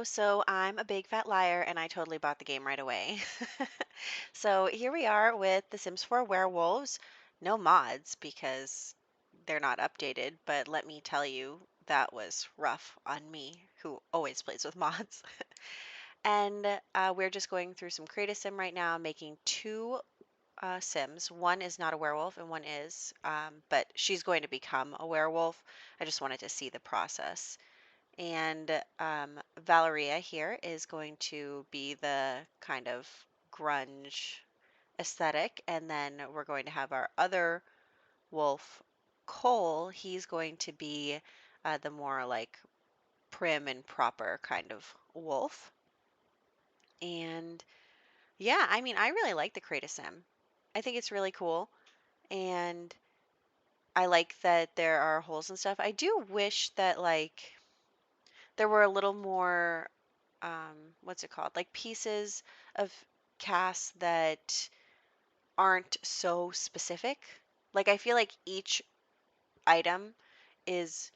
So I'm a big fat liar and I totally bought the game right away. So here we are with The Sims 4 Werewolves. No mods because they're not updated, but let me tell you, that was rough on me, who always plays with mods. And we're just going through some Create a Sim right now, making two Sims. One is not a werewolf and one is, but she's going to become a werewolf. I just wanted to see the process. And Valeria here is going to be the kind of grunge aesthetic. And then we're going to have our other wolf, Cole. He's going to be the more like prim and proper kind of wolf. And yeah, I mean, I really like the Create a Sim. I think it's really cool. And I like that there are holes and stuff. I do wish that like there were a little more what's it called? Like pieces of casts that aren't so specific. Like I feel like each item is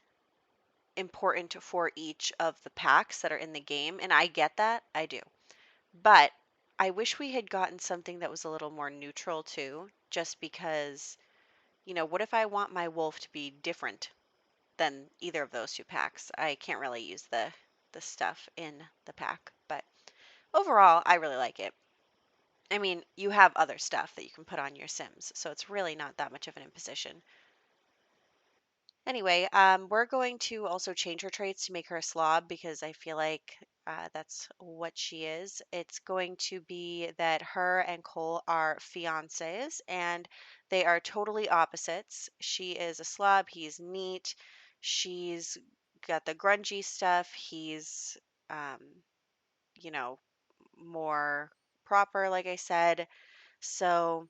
important for each of the packs that are in the game, and I get that. I do. But I wish we had gotten something that was a little more neutral too, just because, what if I want my wolf to be different than either of those two packs? I can't really use the stuff in the pack, but overall, I really like it. I mean, you have other stuff that you can put on your Sims, so it's really not that much of an imposition. Anyway, we're going to also change her traits to make her a slob because I feel like that's what she is. It's going to be that her and Cole are fiancés and they are totally opposites. She is a slob, he's neat, she's got the grungy stuff, he's, um, you know, more proper, like I said. So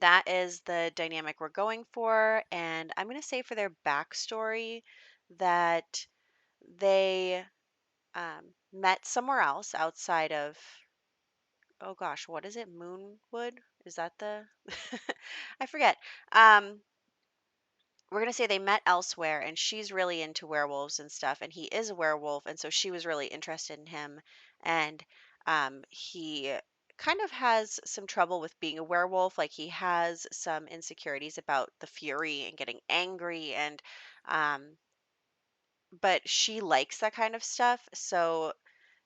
that is the dynamic we're going for. And I'm going to say for their backstory that they met somewhere else outside of, oh gosh, what is it? Moonwood? Is that the? I forget. Um, we're going to say they met elsewhere and she's really into werewolves and stuff. And he is a werewolf. And so she was really interested in him. And he kind of has some trouble with being a werewolf. Like he has some insecurities about the fury and getting angry. And, um, but she likes that kind of stuff. So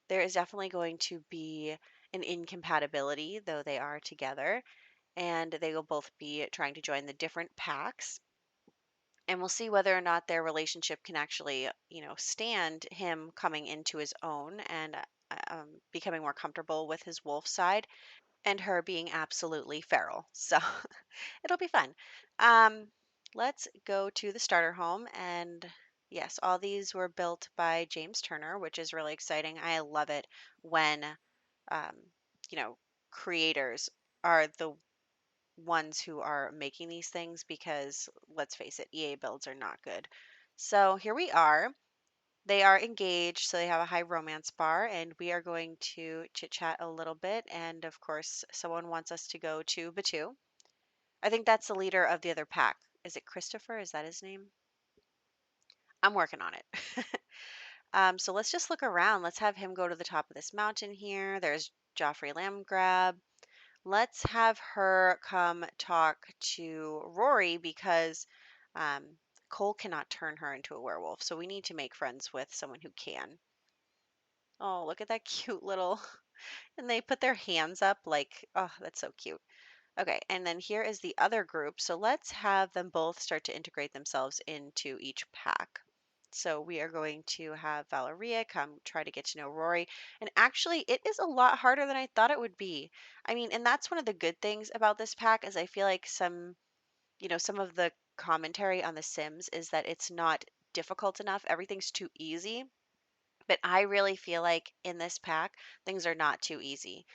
there is definitely going to be an incompatibility, though they are together. And they will both be trying to join the different packs, and we'll see whether or not their relationship can actually, stand him coming into his own and becoming more comfortable with his wolf side and her being absolutely feral. So it'll be fun. Um, let's go to the starter home. And yes, all these were built by James Turner, which is really exciting. I love it when, um, you know, creators are the ones who are making these things because let's face it, EA builds are not good. So here we are. They are engaged, so they have a high romance bar, and we are going to chit chat a little bit. And of course, someone wants us to go to Batu. I think that's the leader of the other pack. Is it Christopher? Is that his name? I'm working on it. So let's just look around. Let's have him go to the top of this mountain here. There's Joffrey Lamgrab. Let's have her come talk to Rory because um, Cole cannot turn her into a werewolf. So we need to make friends with someone who can. Oh, look at that cute little. And they put their hands up like, oh, that's so cute. Okay, and then here is the other group. So let's have them both start to integrate themselves into each pack. So we are going to have Valeria come try to get to know Rory. And actually, it is a lot harder than I thought it would be. I mean, and that's one of the good things about this pack is I feel like some of the commentary on The Sims is that it's not difficult enough. Everything's too easy. But I really feel like in this pack, things are not too easy.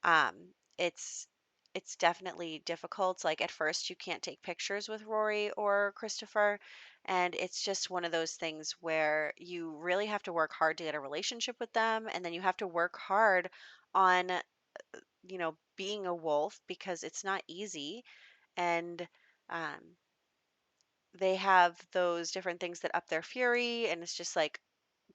Um, it's it's definitely difficult. Like at first, you can't take pictures with Rory or Christopher, and it's just one of those things where you really have to work hard to get a relationship with them, and then you have to work hard on, being a wolf because it's not easy. And they have those different things that up their fury, and it's just like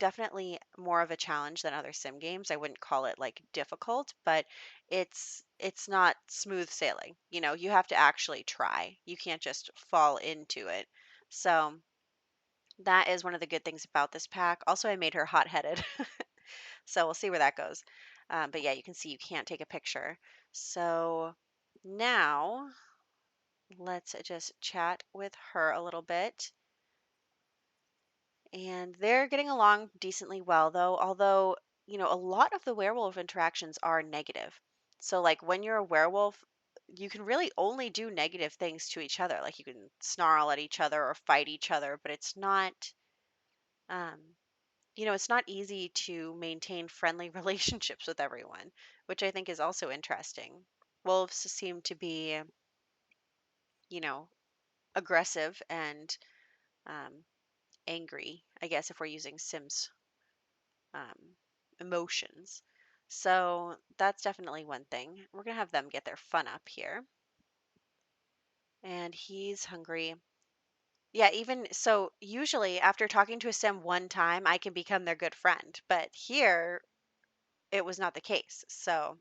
definitely more of a challenge than other sim games. I wouldn't call it like difficult, but it's not smooth sailing. You know, you have to actually try. You can't just fall into it. So that is one of the good things about this pack. Also, I made her hot-headed, so we'll see where that goes. But yeah, you can see you can't take a picture. So now let's just chat with her a little bit. And they're getting along decently well, though, although, you know, a lot of the werewolf interactions are negative. So, like, when you're a werewolf, you can really only do negative things to each other. Like, you can snarl at each other or fight each other, but it's not, um, you know, it's not easy to maintain friendly relationships with everyone, which I think is also interesting. Wolves seem to be, you know, aggressive and um, angry, I guess, if we're using Sims um, emotions. So that's definitely one thing. We're going to have them get their fun up here. And he's hungry. Yeah, even so, usually after talking to a sim one time, I can become their good friend. But here, it was not the case. So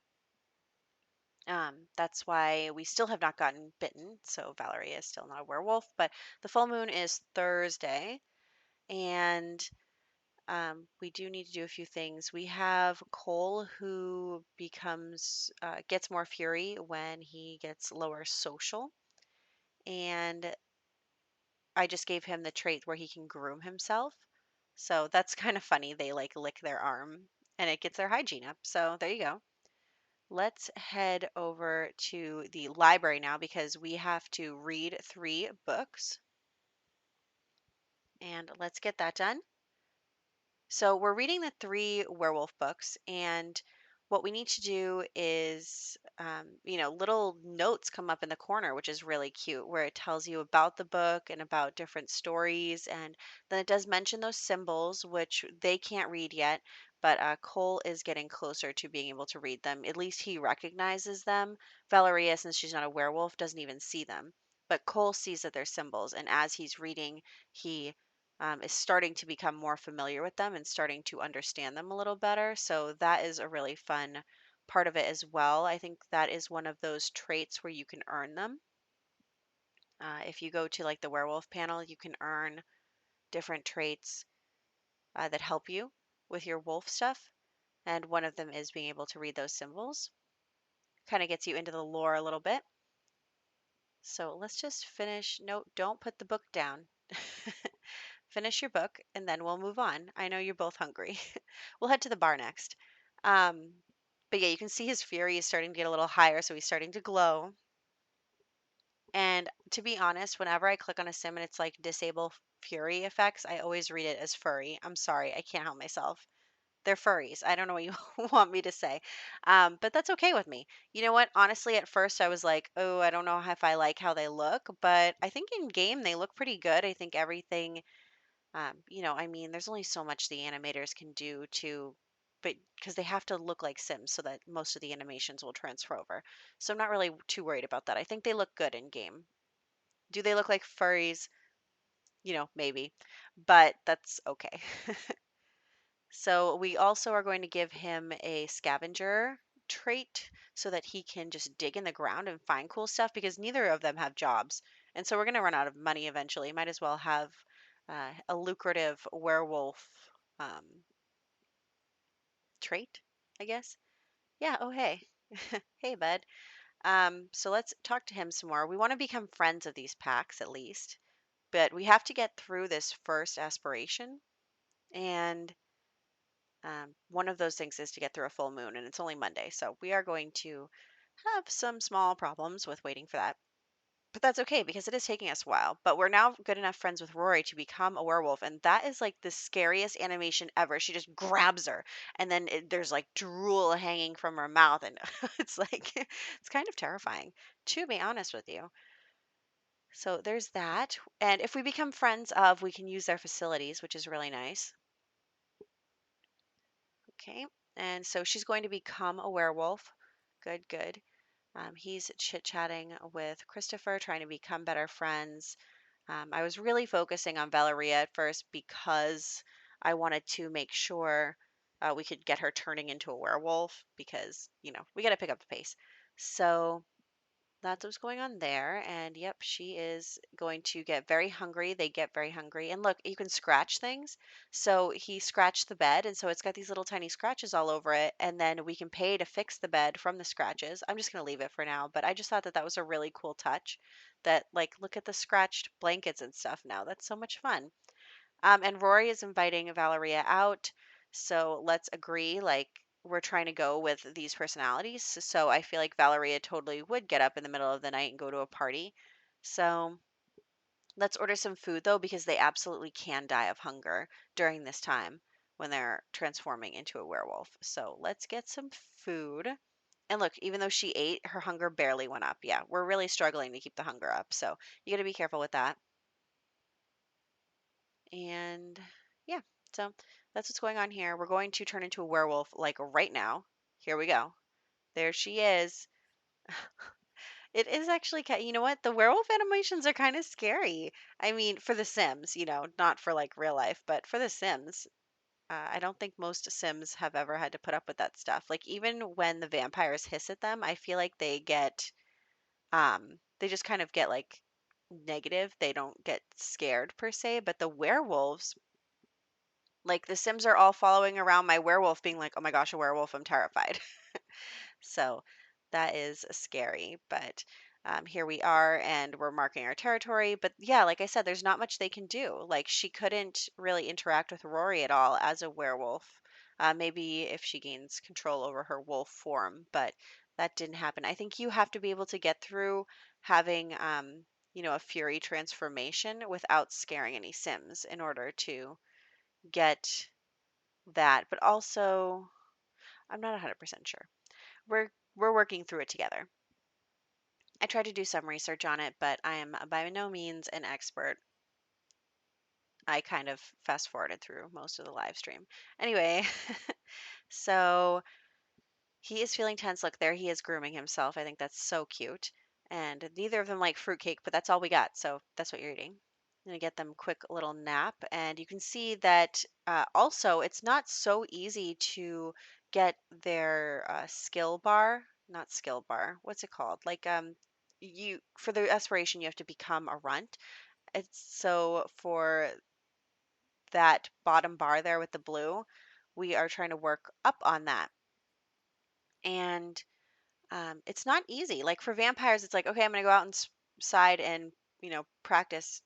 that's why we still have not gotten bitten. So Valerie is still not a werewolf. But the full moon is Thursday. And we do need to do a few things. We have Cole who gets more fury when he gets lower social. And I just gave him the trait where he can groom himself. So that's kind of funny. They like lick their arm and it gets their hygiene up. So there you go. Let's head over to the library now because we have to read 3 books. And let's get that done. So we're reading the 3 werewolf books, and what we need to do is, you know, little notes come up in the corner, which is really cute, where it tells you about the book and about different stories. And then it does mention those symbols, which they can't read yet, but Cole is getting closer to being able to read them. At least he recognizes them. Valeria, since she's not a werewolf, doesn't even see them. But Cole sees that they're symbols, and as he's reading, he is starting to become more familiar with them and starting to understand them a little better. So that is a really fun part of it as well. I think that is one of those traits where you can earn them. If you go to like the werewolf panel, you can earn different traits that help you with your wolf stuff. And one of them is being able to read those symbols. Kind of gets you into the lore a little bit. So let's just finish. No, don't put the book down. Finish your book and then we'll move on. I know you're both hungry. We'll head to the bar next. Um, but yeah, you can see his fury is starting to get a little higher, so he's starting to glow. And to be honest, whenever I click on a sim and it's like disable fury effects, I always read it as furry. I'm sorry, I can't help myself. They're furries. I don't know what you want me to say. But that's okay with me. You know what? Honestly, at first I was like, oh, I don't know if I like how they look, but I think in game they look pretty good. I think everything you know, I mean, there's only so much the animators can do but because they have to look like Sims so that most of the animations will transfer over. So I'm not really too worried about that. I think they look good in game. Do they look like furries? You know, maybe, but that's okay. So we also are going to give him a scavenger trait so that he can just dig in the ground and find cool stuff because neither of them have jobs. And so we're going to run out of money eventually. Might as well have a lucrative werewolf um, trait, I guess. Yeah. Oh, hey. Hey, bud. So let's talk to him some more. We want to become friends of these packs at least, but we have to get through this first aspiration. And one of those things is to get through a full moon, and it's only Monday. So we are going to have some small problems with waiting for that. But that's okay because it is taking us a while. But we're now good enough friends with Rory to become a werewolf. And that is like the scariest animation ever. She just grabs her, and then there's like drool hanging from her mouth. And it's like, it's kind of terrifying, to be honest with you. So there's that. And if we become friends of, we can use their facilities, which is really nice. Okay. And so she's going to become a werewolf. Good, good. He's chit-chatting with Christopher, trying to become better friends. I was really focusing on Valeria at first because I wanted to make sure we could get her turning into a werewolf because, we got to pick up the pace. So that's what's going on there. And yep, she is going to get very hungry. They get very hungry. And look, you can scratch things. So he scratched the bed. And so it's got these little tiny scratches all over it. And then we can pay to fix the bed from the scratches. I'm just going to leave it for now. But I just thought that that was a really cool touch that, like, look at the scratched blankets and stuff now. That's so much fun. And Rory is inviting Valeria out. So let's agree, like, we're trying to go with these personalities. So I feel like Valeria totally would get up in the middle of the night and go to a party. So let's order some food though, because they absolutely can die of hunger during this time when they're transforming into a werewolf. So let's get some food. And look, even though she ate, her hunger barely went up. Yeah, we're really struggling to keep the hunger up. So you got to be careful with that. And yeah, so that's what's going on here. We're going to turn into a werewolf like right now. Here we go. There she is. It is actually, you know what? The werewolf animations are kind of scary. I mean, for the Sims, not for like real life, but for the Sims. I don't think most Sims have ever had to put up with that stuff. Like even when the vampires hiss at them, I feel like they just kind of get like negative. They don't get scared per se, but the werewolves, like the Sims are all following around my werewolf, being like, oh my gosh, a werewolf, I'm terrified. So that is scary. But here we are, and we're marking our territory. But yeah, like I said, there's not much they can do. Like she couldn't really interact with Rory at all as a werewolf. Maybe if she gains control over her wolf form, but that didn't happen. I think you have to be able to get through having, a Fury transformation without scaring any Sims in order to get that, but also I'm not 100% sure. We're working through it together. I tried to do some research on it, but I am by no means an expert. I kind of fast forwarded through most of the live stream. Anyway, so he is feeling tense. Look, there he is grooming himself. I think that's so cute. And neither of them like fruitcake, but that's all we got. So that's what you're eating. I'm gonna get them a quick little nap. And you can see that also it's not so easy to get their skill bar, not skill bar. What's it called? Like you for the aspiration you have to become a runt. It's so for that bottom bar there with the blue, we are trying to work up on that. And it's not easy. Like for vampires, it's like, okay, I'm going to go outside and, practice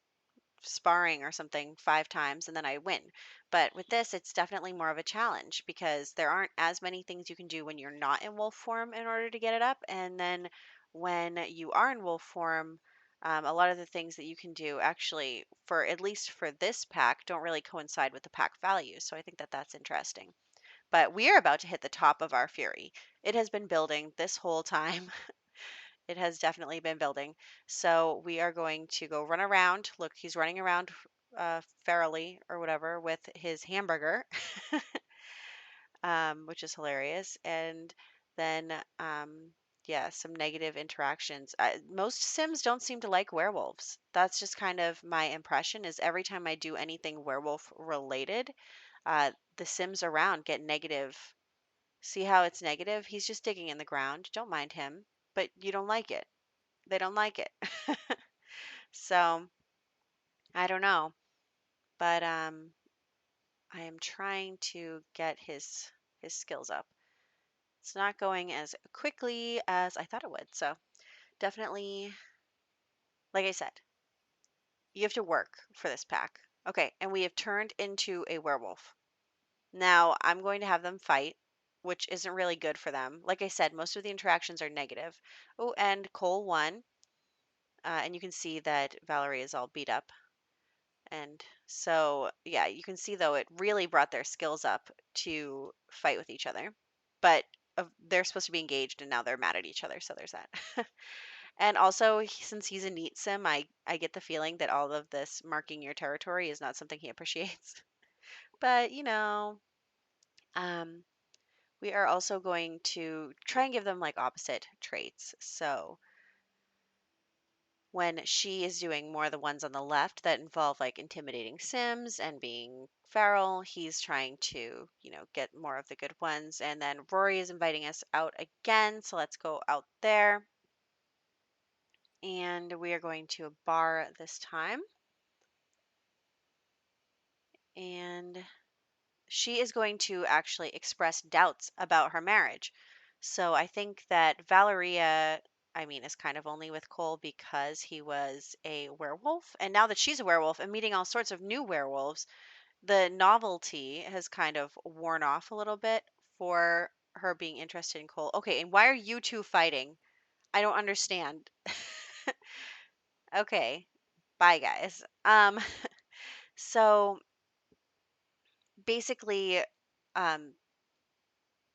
sparring or something 5 times and then I win. But with this, it's definitely more of a challenge because there aren't as many things you can do when you're not in wolf form in order to get it up. And then when you are in wolf form, a lot of the things that you can do actually, for at least for this pack, don't really coincide with the pack values. So I think that that's interesting. But we are about to hit the top of our fury. It has been building this whole time. It has definitely been building. So we are going to go run around. Look, he's running around ferally or whatever with his hamburger, which is hilarious. And then, yeah, some negative interactions. Most Sims don't seem to like werewolves. That's just kind of my impression is every time I do anything werewolf related, the Sims around get negative. See how it's negative? He's just digging in the ground. Don't mind him, but you don't like it. They don't like it. So I don't know, but I am trying to get his skills up. It's not going as quickly as I thought it would. So definitely, like I said, you have to work for this pack. Okay, and we have turned into a werewolf. Now I'm going to have them fight, which isn't really good for them. Like I said, most of the interactions are negative. Oh, and Cole won. And you can see that Valerie is all beat up. And so, yeah, you can see though it really brought their skills up to fight with each other. But they're supposed to be engaged and now they're mad at each other. So there's that. And also, since he's a neat sim, I get the feeling that all of this marking your territory is not something he appreciates. But, um, we are also going to try and give them like opposite traits. So when she is doing more of the ones on the left that involve like intimidating Sims and being feral, he's trying to, get more of the good ones. And then Rory is inviting us out again. So let's go out there. And we are going to a bar this time. And she is going to actually express doubts about her marriage. So I think that Valeria, I mean, is kind of only with Cole because he was a werewolf. And now that she's a werewolf and meeting all sorts of new werewolves, the novelty has kind of worn off a little bit for her being interested in Cole. Okay, and why are you two fighting? I don't understand. Okay, bye guys. So basically, um,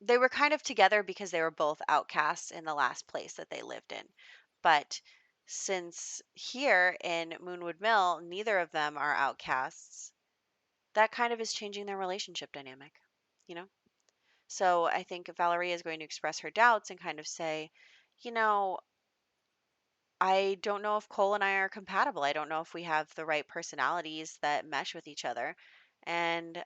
they were kind of together because they were both outcasts in the last place that they lived in. But since here in Moonwood Mill, neither of them are outcasts, that kind of is changing their relationship dynamic, you know? So I think Valeria is going to express her doubts and kind of say, you know, I don't know if Cole and I are compatible. I don't know if we have the right personalities that mesh with each other. And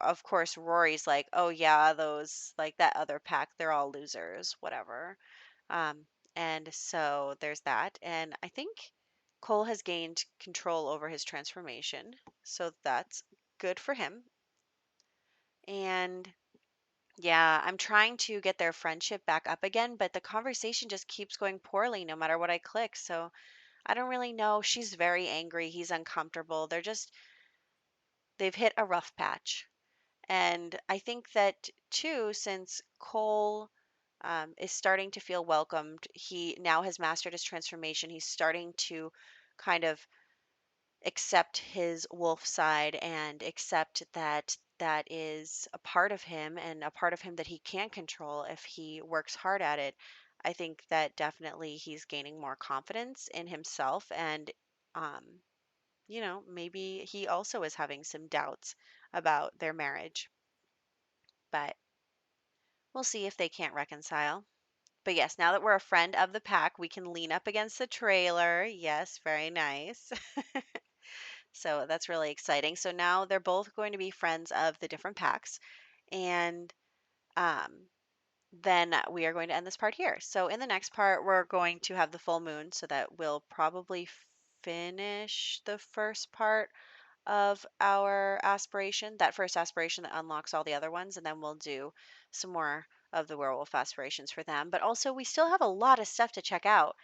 of course, Rory's like, oh, yeah, those, like that other pack, they're all losers, whatever. Um, and so there's that. And I think Cole has gained control over his transformation. So that's good for him. And yeah, I'm trying to get their friendship back up again, but the conversation just keeps going poorly no matter what I click. So I don't really know. She's very angry. He's uncomfortable. They've hit a rough patch. And I think that too, since Cole is starting to feel welcomed, he now has mastered his transformation. He's starting to kind of accept his wolf side and accept that that is a part of him and a part of him that he can control if he works hard at it. I think that definitely he's gaining more confidence in himself and um, maybe he also is having some doubts about their marriage, but we'll see if they can't reconcile. But yes, now that we're a friend of the pack, we can lean up against the trailer. Yes, very nice. So that's really exciting. So now they're both going to be friends of the different packs. And um, then we are going to end this part here. So in the next part, we're going to have the full moon so that we'll probably finish the first part of our aspiration, that first aspiration that unlocks all the other ones, and then we'll do some more of the werewolf aspirations for them. But also, we still have a lot of stuff to check out.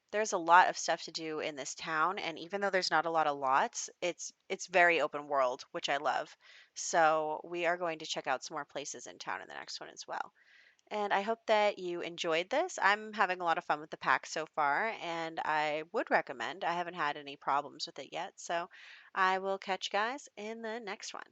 There's a lot of stuff to do in this town, and even though there's not a lot of lots, it's very open world, which I love. So we are going to check out some more places in town in the next one as well. And I hope that you enjoyed this. I'm having a lot of fun with the pack so far, and I would recommend. I haven't had any problems with it yet. So I will catch you guys in the next one.